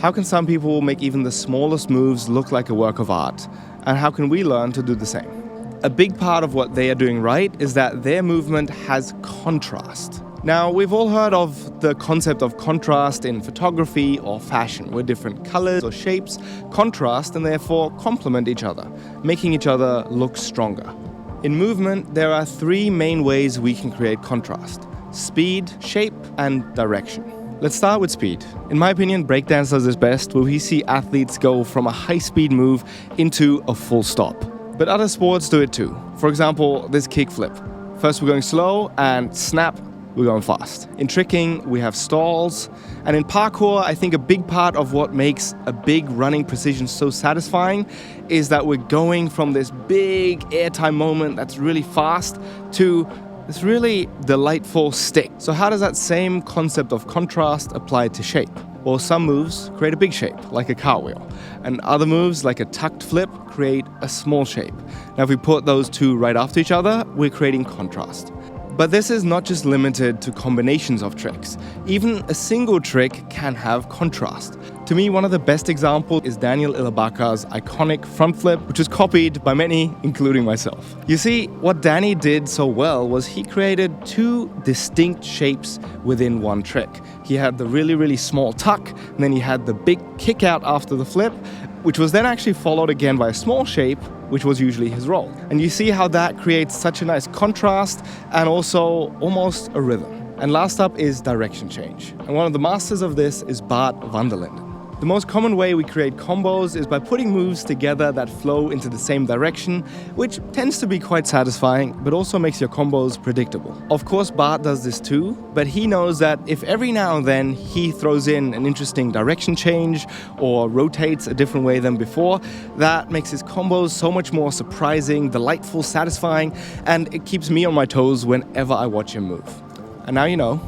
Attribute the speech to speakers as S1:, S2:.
S1: How can some people make even the smallest moves look like a work of art? And how can we learn to do the same? A big part of what they are doing right is that their movement has contrast. Now, we've all heard of the concept of contrast in photography or fashion, where different colors or shapes contrast and therefore complement each other, making each other look stronger. In movement, there are three main ways we can create contrast: speed, shape, and direction. Let's start with speed. In my opinion, breakdance does this best, where we see athletes go from a high-speed move into a full stop. But other sports do it too. For example, this kickflip. First we're going slow, and snap, we're going fast. In tricking, we have stalls. And in parkour, I think a big part of what makes a big running precision so satisfying is that we're going from this big airtime moment that's really fast to this really delightful stick. So how does that same concept of contrast apply to shape? Well, some moves create a big shape, like a cartwheel, and other moves, like a tucked flip, create a small shape. Now, if we put those two right after each other, we're creating contrast. But this is not just limited to combinations of tricks. Even a single trick can have contrast. To me, one of the best examples is Daniel Ilabaka's iconic front flip, which was copied by many, including myself. You see, what Danny did so well was he created two distinct shapes within one trick. He had the really small tuck, and then he had the big kick out after the flip, which was then actually followed again by a small shape, which was usually his roll. And you see how that creates such a nice contrast and also almost a rhythm. And last up is direction change. And one of the masters of this is Bart van der Linden. The most common way we create combos is by putting moves together that flow into the same direction, which tends to be quite satisfying, but also makes your combos predictable. Of course, Bart does this too, but he knows that if every now and then he throws in an interesting direction change or rotates a different way than before, that makes his combos so much more surprising, delightful, satisfying, and it keeps me on my toes whenever I watch him move. And now you know.